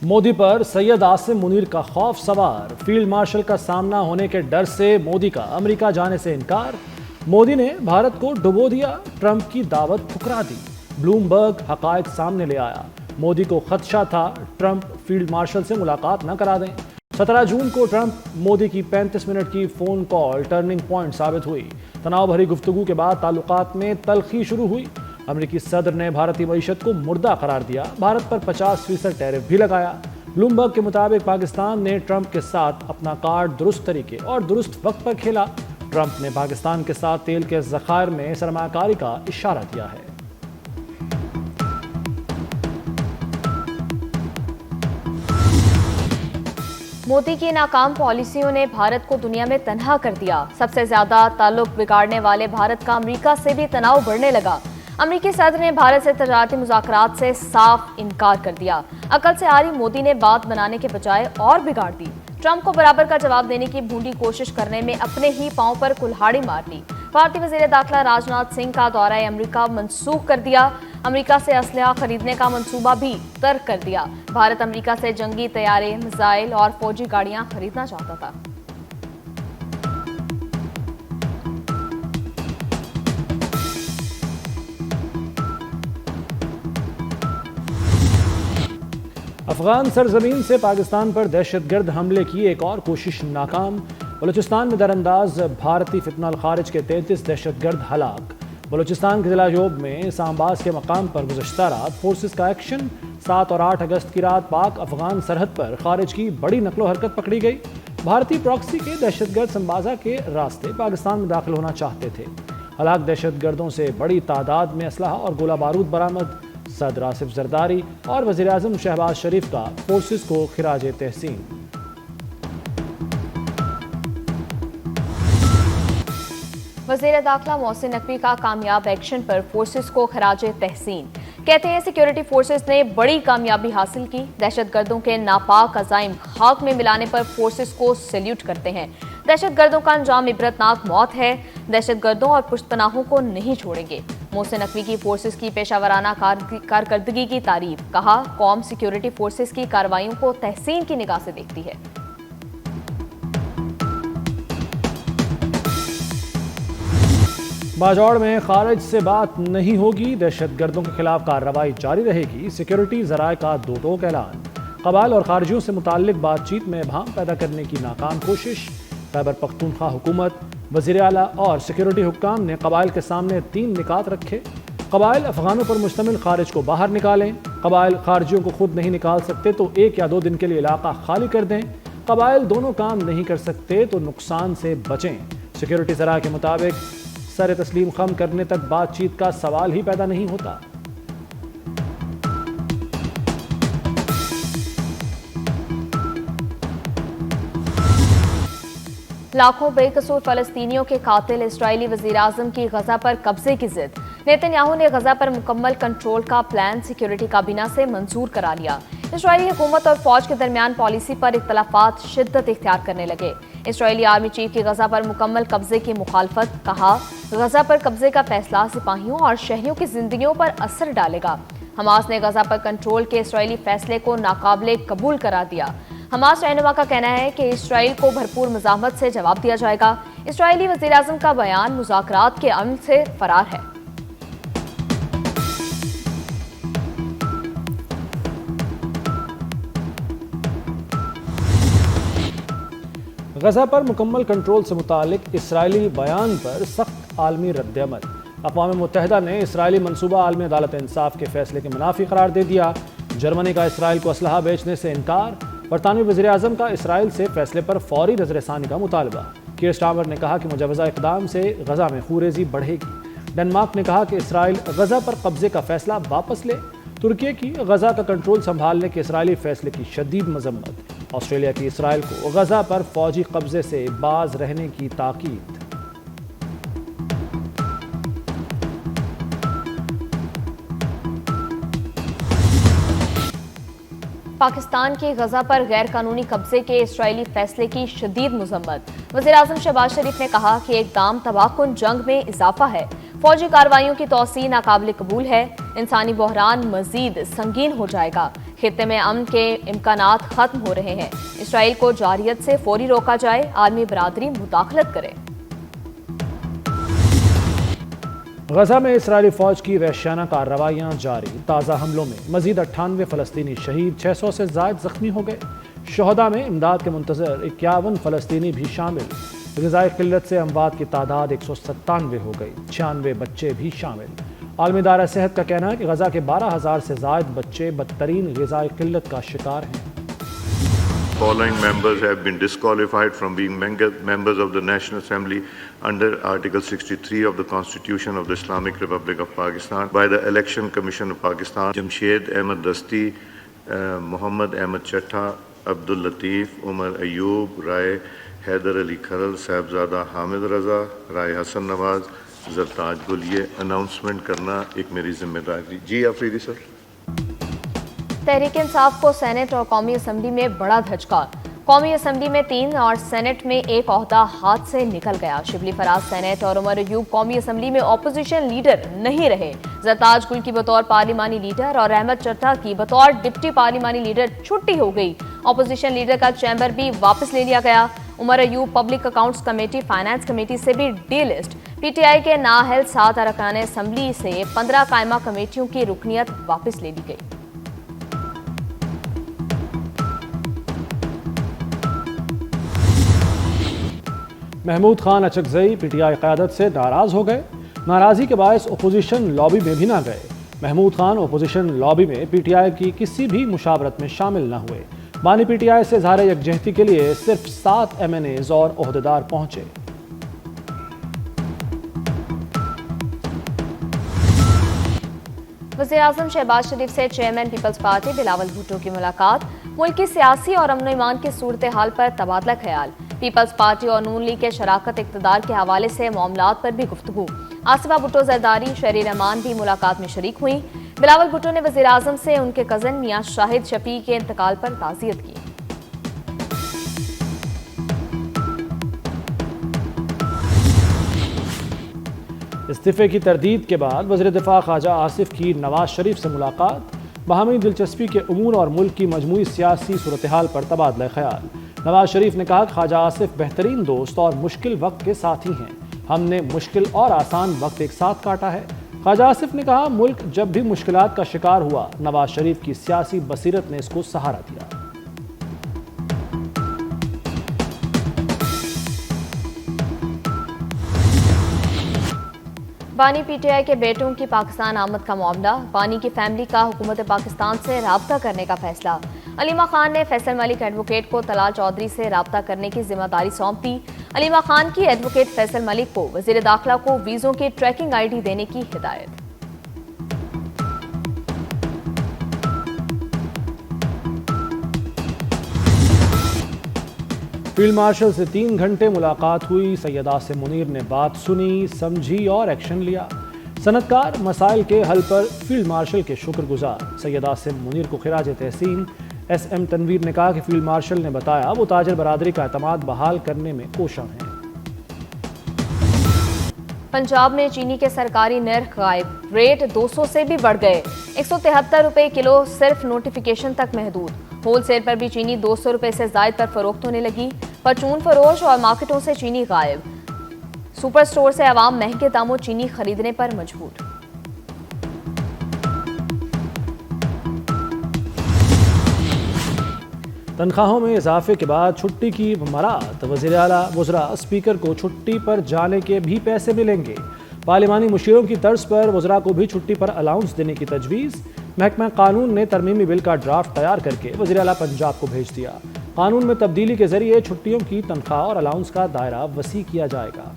مودی پر سید عاصم منیر کا خوف سوار، فیلڈ مارشل کا سامنا ہونے کے ڈر سے مودی کا امریکہ جانے سے انکار۔ مودی نے بھارت کو ڈبو دیا، ٹرمپ کی دعوت ٹھکرا دی۔ بلومبرگ حقائق سامنے لے آیا، مودی کو خدشہ تھا ٹرمپ فیلڈ مارشل سے ملاقات نہ کرا دیں۔ 17 جون کو ٹرمپ مودی کی 35 منٹ کی فون کال ٹرننگ پوائنٹ ثابت ہوئی۔ تناؤ بھری گفتگو کے بعد تعلقات میں تلخی شروع ہوئی۔ امریکی صدر نے بھارتی معیشت کو مردہ قرار دیا، بھارت پر 50% ٹیرف بھی لگایا۔ بلومبرگ کے مطابق پاکستان نے ٹرمپ کے ساتھ اپنا کارڈ درست طریقے اور درست وقت پر کھیلا۔ ٹرمپ نے پاکستان کے ساتھ تیل کے ذخائر میں سرمایہ کاری کا اشارہ کیا ہے۔ مودی کی ناکام پالیسیوں نے بھارت کو دنیا میں تنہا کر دیا۔ سب سے زیادہ تعلق بگاڑنے والے بھارت کا امریکہ سے بھی تناؤ بڑھنے لگا۔ امریکی صدر نے بھارت سے تجارتی مذاکرات سے صاف انکار کر دیا۔ عقل سے آری مودی نے بات بنانے کے بجائے اور بگاڑ دی۔ ٹرمپ کو برابر کا جواب دینے کی بھونڈی کوشش کرنے میں اپنے ہی پاؤں پر کلہاڑی مار لی۔ بھارتی وزیر داخلہ راج ناتھ سنگھ کا دورہ امریکہ منسوخ کر دیا۔ امریکہ سے اسلحہ خریدنے کا منصوبہ بھی ترک کر دیا۔ بھارت امریکہ سے جنگی طیارے، میزائل اور فوجی گاڑیاں خریدنا چاہتا تھا۔ افغان سرزمین سے پاکستان پر دہشت گرد حملے کی ایک اور کوشش ناکام۔ بلوچستان میں درانداز بھارتی فتنہ الخارج کے 33 دہشت گرد ہلاک۔ بلوچستان کے ضلع جوب میں سامباز کے مقام پر گزشتہ رات فورسز کا ایکشن۔ 7 اور 8 اگست کی رات پاک افغان سرحد پر خارج کی بڑی نقل و حرکت پکڑی گئی۔ بھارتی پراکسی کے دہشت گرد سمبازا کے راستے پاکستان میں داخل ہونا چاہتے تھے۔ ہلاک دہشت گردوں سے بڑی تعداد میں اسلحہ اور گولہ بارود برآمد۔ صدر آصف زرداری اور وزیر اعظم شہباز شریف کا فورسز کو خراج تحسین۔ وزیر داخلہ محسن نقوی کا کامیاب ایکشن پر فورسز کو خراج تحسین۔ کہتے ہیں سیکیورٹی فورسز نے بڑی کامیابی حاصل کی۔ دہشت گردوں کے ناپاک عزائم خاک میں ملانے پر فورسز کو سیلیوٹ کرتے ہیں۔ دہشت گردوں کا انجام عبرتناک موت ہے۔ دہشت گردوں اور پشت پناہوں کو نہیں چھوڑیں گے۔ محسن نقوی کی فورسز کی پیشہ ورانہ کارکردگی کی تعریف۔ کہا، قوم سیکیورٹی فورسز کی کارروائیوں کو تحسین کی نگاہ سے دیکھتی ہے۔ باجوڑ میں خارج سے بات نہیں ہوگی، دہشت گردوں کے خلاف کارروائی جاری رہے گی۔ سیکیورٹی ذرائع کا دو ٹوک اعلان۔ قبائل اور خارجیوں سے متعلق بات چیت میں ابہام پیدا کرنے کی ناکام کوشش۔ خیبر پختونخوا حکومت، وزیر اعلیٰ اور سیکیورٹی حکام نے قبائل کے سامنے 3 نکات رکھے۔ قبائل افغانوں پر مشتمل خارج کو باہر نکالیں۔ قبائل خارجیوں کو خود نہیں نکال سکتے تو 1 یا 2 دن کے لیے علاقہ خالی کر دیں۔ قبائل دونوں کام نہیں کر سکتے تو نقصان سے بچیں۔ سیکیورٹی ذرائع کے مطابق سر تسلیم خم کرنے تک بات چیت کا سوال ہی پیدا نہیں ہوتا۔ لاکھوں بے قصور فلسطینیوں کے قاتل اسرائیلی وزیر اعظم کی غزہ پر قبضے کی ضد۔ نیتن یاہو نے غزہ پر مکمل کنٹرول کا پلان سیکیورٹی کابینہ سے منظور کرا لیا۔ اسرائیلی حکومت اور فوج کے درمیان پالیسی پر اختلافات شدت اختیار کرنے لگے۔ اسرائیلی آرمی چیف کی غزہ پر مکمل قبضے کی مخالفت۔ کہا، غزہ پر قبضے کا فیصلہ سپاہیوں اور شہریوں کی زندگیوں پر اثر ڈالے گا۔ حماس نے غزہ پر کنٹرول کے اسرائیلی فیصلے کو ناقابل قبول قرار دیا۔ حماس رہنما کا کہنا ہے کہ اسرائیل کو بھرپور مزاحمت سے جواب دیا جائے گا۔ اسرائیلی وزیر اعظم کا بیان مذاکرات کے عمل سے فرار ہے۔ غزہ پر مکمل کنٹرول سے متعلق اسرائیلی بیان پر سخت عالمی رد عمل۔ اقوام متحدہ نے اسرائیلی منصوبہ عالمی عدالت انصاف کے فیصلے کے منافی قرار دے دیا۔ جرمنی کا اسرائیل کو اسلحہ بیچنے سے انکار۔ برطانوی وزیر اعظم کا اسرائیل سے فیصلے پر فوری نظر ثانی کا مطالبہ۔ کیر سٹارمر نے کہا کہ مجوزہ اقدام سے غزہ میں خونریزی بڑھے گی۔ ڈنمارک نے کہا کہ اسرائیل غزہ پر قبضے کا فیصلہ واپس لے۔ ترکی کی غزہ کا کنٹرول سنبھالنے کے اسرائیلی فیصلے کی شدید مذمت۔ آسٹریلیا کی اسرائیل کو غزہ پر فوجی قبضے سے باز رہنے کی تاکید۔ پاکستان کی غزہ پر غیر قانونی قبضے کے اسرائیلی فیصلے کی شدید مذمت۔ وزیر اعظم شہباز شریف نے کہا کہ اقدام تباہ کن جنگ میں اضافہ ہے۔ فوجی کارروائیوں کی توسیع ناقابل قبول ہے، انسانی بحران مزید سنگین ہو جائے گا، خطے میں امن کے امکانات ختم ہو رہے ہیں، اسرائیل کو جارحیت سے فوری روکا جائے، عالمی برادری مداخلت کرے۔ غزہ میں اسرائیلی فوج کی وحشیانہ کارروائیاں جاری، تازہ حملوں میں مزید 98 فلسطینی شہید، 600 سے زائد زخمی ہو گئے۔ شہداء میں امداد کے منتظر 51 فلسطینی بھی شامل۔ غذائی قلت سے اموات کی تعداد 197 ہو گئی، 96 بچے بھی شامل۔ عالمی ادارہ صحت کا کہنا ہے کہ غزہ کے 12,000 سے زائد بچے بدترین غذائی قلت کا شکار ہیں۔ Following members have been disqualified from being members of the National Assembly under Article 63 of the Constitution of the Islamic Republic of Pakistan by the Election Commission of Pakistan: Jamshed Ahmed Dasti, Muhammad Ahmed Chattha, Abdul Latif, Umar Ayyub, Rai Haidar Ali Kharal, Sahibzada Hamid Raza, Rai Hassan Nawaz, Zartaj Gul۔ یہ announcement کرنا ایک میری ذمہ داری۔ جی آفریدی سر۔ تحریک انصاف کو Saint اور قومی assembly میں بڑا دھچکا، قومی اسمبلی میں 3 اور سینٹ میں 1 عہدہ ہاتھ سے نکل گیا۔ شبلی فراز سینٹ اور عمر ایوب قومی اسمبلی میں اپوزیشن لیڈر نہیں رہے۔ زرتاج گل کی بطور پارلیمانی لیڈر اور احمد چٹھا کی بطور ڈپٹی پارلیمانی لیڈر چھٹی ہو گئی۔ اپوزیشن لیڈر کا چیمبر بھی واپس لے لیا گیا۔ Umar Ayub public accounts committee, finance committee سے بھی delist. P T I کے نااہل 7 ارکان اسمبلی سے 15 قائمہ کمیٹیوں کی رکنیت واپس لے لی گئی۔ Mahmood Khan Achakzai P T I قیادت سے ناراض ہو گئے، ناراضی کے باعث اپوزیشن لابی میں بھی نہ گئے۔ محمود خان اپوزیشن لابی میں پی ٹی آئی کی کسی بھی مشاورت میں شامل نہ ہوئے۔ بانی پی ٹی آئی سے اظہار یکجہتی کے لیے صرف 7 ایم این ایز اور عہدیدار پہنچے۔ وزیراعظم شہباز شریف سے chairman Peoples Party Bilawal Bhutto کی ملاقات، ملکی سیاسی اور امن و ایمان کی صورتحال پر تبادلہ خیال۔ پیپلز پارٹی اور نون لیگ کے شراکت اقتدار کے حوالے سے معاملات پر بھی گفتگو۔ آصفہ بھٹو زرداری، شہری رحمان بھی ملاقات میں شریک ہوئیں۔ بلاول بھٹو نے وزیراعظم سے ان کے کزن میاں شاہد شفیع کے انتقال پر تعزیت کی۔ استعفے کی تردید کے بعد وزیر دفاع خواجہ آصف کی نواز شریف سے ملاقات، باہمی دلچسپی کے امور اور ملک کی مجموعی سیاسی صورتحال پر تبادلہ خیال۔ نواز شریف نے کہا کہ خواجہ آصف بہترین دوست اور مشکل وقت کے ساتھی ہیں، ہم نے مشکل اور آسان وقت ایک ساتھ کاٹا ہے۔ خواجہ آصف نے کہا ملک جب بھی مشکلات کا شکار ہوا، نواز شریف کی سیاسی بصیرت نے اس کو سہارا دیا۔ بانی پی ٹی آئی کے بیٹوں کی پاکستان آمد کا معاملہ، بانی کی فیملی کا حکومت پاکستان سے رابطہ کرنے کا فیصلہ۔ علیمہ خان نے فیصل ملک ایڈوکیٹ کو طلال چودھری سے رابطہ کرنے کی ذمہ داری سونپ دی۔ علیمہ خان کی ایڈوکیٹ فیصل ملک کو وزیر داخلہ کو ویزوں کی ٹریکنگ آئی ڈی دینے کی ہدایت۔ فیلڈ مارشل سے 3 گھنٹے ملاقات ہوئی، سید عاصم منیر نے بات سنی، سمجھی اور ایکشن لیا۔ صنعت کار مسائل کے حل پر فیلڈ مارشل کے شکر گزار، سید عاصم منیر کو خراج تحسین۔ ایس ایم تنویر نے کہا کہ فیلڈ مارشل نے بتایا وہ تاجر برادری کا اعتماد بحال کرنے میں کوشاں ہیں۔ پنجاب میں چینی کے سرکاری نرخ غائب، ریٹ 200 سے بھی بڑھ گئے، 173 روپے کلو صرف نوٹیفیکیشن تک محدود۔ ہول سیل پر بھی چینی 200 روپے سے زائد پر فروخت ہونے لگی۔ پرچون فروش اور مارکیٹوں سے چینی غائب، سپر سٹور سے عوام مہنگے داموں چینی خریدنے پر مجبور۔ تنخواہوں میں اضافے کے بعد چھٹی کی برات، وزیر اعلیٰ وزراء اسپیکر کو چھٹی پر جانے کے بھی پیسے ملیں گے۔ پارلیمانی مشیروں کی طرز پر وزراء کو بھی چھٹی پر الاؤنس دینے کی تجویز۔ محکمہ قانون نے ترمیمی بل کا ڈرافٹ تیار کر کے وزیر اعلیٰ پنجاب کو بھیج دیا۔ قانون میں تبدیلی کے ذریعے چھٹیوں کی تنخواہ اور الاؤنس کا دائرہ وسیع کیا جائے گا۔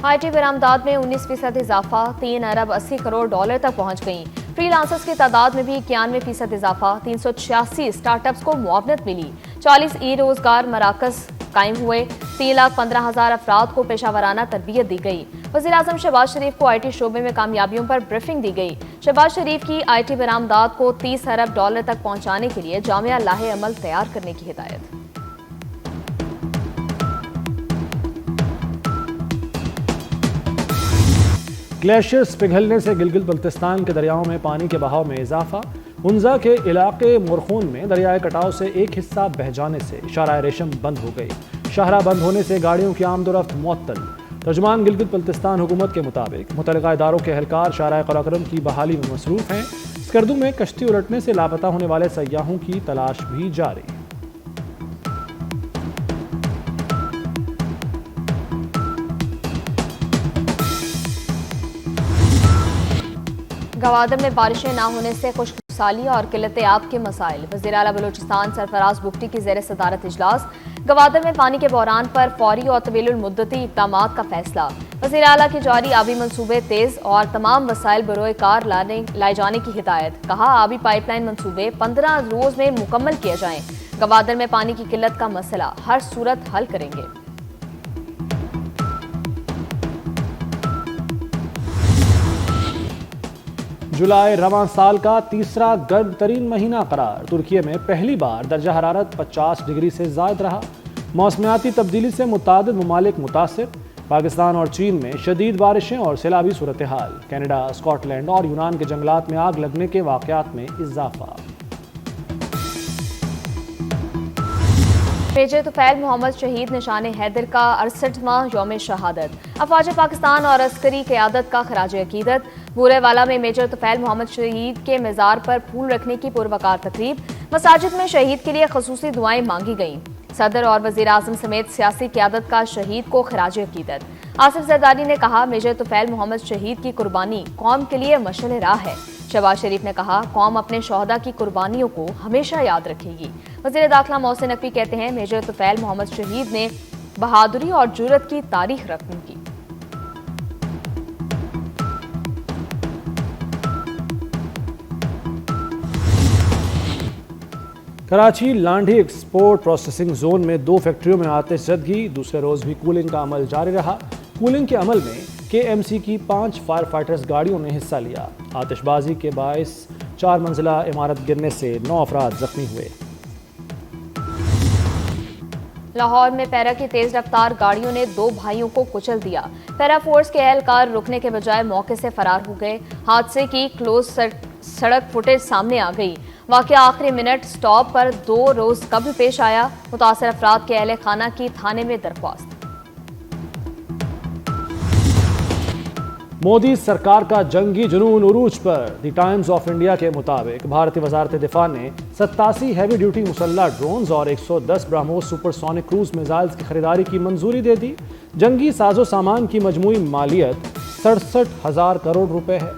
آئی ٹی برآمدات میں 19% اضافہ، 3 ارب 80 کروڑ ڈالر تک پہنچ گئیں۔ فری لانسرز کی تعداد میں بھی 91% اضافہ، 386 اسٹارٹ اپس کو معاونت ملی، 40 ای روزگار مراکز قائم ہوئے، 3,15,000 افراد کو پیشہ ورانہ تربیت دی گئی۔ وزیراعظم شہباز شریف کو آئی ٹی شعبے میں کامیابیوں پر بریفنگ دی گئی۔ شہباز شریف کی آئی ٹی برآمدات کو 30 ارب ڈالر تک پہنچانے کے لیے جامع لاہ عمل تیار کرنے کی ہدایت۔ گلیشیئرز پگھلنے سے گلگت بلتستان کے دریاؤں میں پانی کے بہاؤ میں اضافہ. ہنزا کے علاقے مرخون میں دریائے کٹاؤ سے ایک حصہ بہہ جانے سے شاہراہ ریشم بند ہو گئی. شاہراہ بند ہونے سے گاڑیوں کی آمد و رفت معطل. ترجمان گلگت بلتستان حکومت کے مطابق متعلقہ اداروں کے اہلکار شاہراہ قراقرم کی بحالی میں مصروف ہیں. اسکردو میں کشتی الٹنے سے لاپتہ ہونے والے سیاحوں کی تلاش بھی جاری. گوادر میں بارشیں نہ ہونے سے خشک سالی اور قلت آب کے مسائل. وزیر اعلیٰ بلوچستان سرفراز بگٹی کی زیر صدارت اجلاس. گوادر میں پانی کے بحران پر فوری اور طویل المدتی اقدامات کا فیصلہ. وزیر اعلیٰ کی جاری آبی منصوبے تیز اور تمام وسائل بروئے کار لائے جانے کی ہدایت. کہا آبی پائپ لائن منصوبے 15 روز میں مکمل کیے جائیں. گوادر میں پانی کی قلت کا مسئلہ ہر صورت حل کریں گے. جولائی رواں سال کا تیسرا گرم ترین مہینہ قرار. ترکیے میں پہلی بار درجہ حرارت 50 ڈگری سے زائد رہا. موسمیاتی تبدیلی سے متعدد ممالک متاثر. پاکستان اور چین میں شدید بارشیں اور سیلابی صورتحال. کینیڈا، اسکاٹ لینڈ اور یونان کے جنگلات میں آگ لگنے کے واقعات میں اضافہ. میجر طفیل محمد شہید نشان حیدر کا 68واں یوم شہادت. افواج پاکستان اور عسکری قیادت کا خراج عقیدت. بورے والا میں میجر طفیل محمد شہید کے مزار پر پھول رکھنے کی پروقار تقریب. مساجد میں شہید کے لیے خصوصی دعائیں مانگی گئیں. صدر اور وزیر اعظم سمیت سیاسی قیادت کا شہید کو خراج عقیدت. آصف زرداری نے کہا میجر طفیل محمد شہید کی قربانی قوم کے لیے مشعل راہ ہے. شہباز شریف نے کہا قوم اپنے شہداء کی قربانیوں کو ہمیشہ یاد رکھے گی. وزیر داخلہ محسن نقوی کہتے ہیں میجر طفیل محمد شہید نے بہادری اور جرأت کی تاریخ رقم کی. Karachi Landhi export processing zone میں 2 فیکٹریوں میں آتش زدگی. دوسرے روز بھی کولنگ کا عمل جاری رہا. کولنگ کے عمل میں KMC کی 5 فائر فائٹرز گاڑیوں نے حصہ لیا. آتش بازی کے باعث 4 منزلہ عمارت گرنے سے 9 افراد زخمی ہوئے. لاہور میں پیرا کی تیز رفتار گاڑیوں نے 2 بھائیوں کو کچل دیا. پیرا فورس کے اہلکار رکنے کے بجائے موقع سے فرار ہو گئے. حادثے کی کلوز سڑک فوٹیج سامنے آ گئی. واقعہ آخری منٹ سٹاپ پر 2 روز قبل پیش آیا. متاثر افراد کے اہل خانہ کی تھانے میں درخواست. مودی سرکار کا جنگی جنون عروج پر. دی ٹائمز آف انڈیا کے مطابق بھارتی وزارت دفاع نے 87 ہیوی ڈیوٹی مسلح ڈرونز اور 110 BrahMos super sonic cruise missiles کی خریداری کی منظوری دے دی. جنگی ساز و سامان کی مجموعی مالیت 67,000 کروڑ روپے ہے.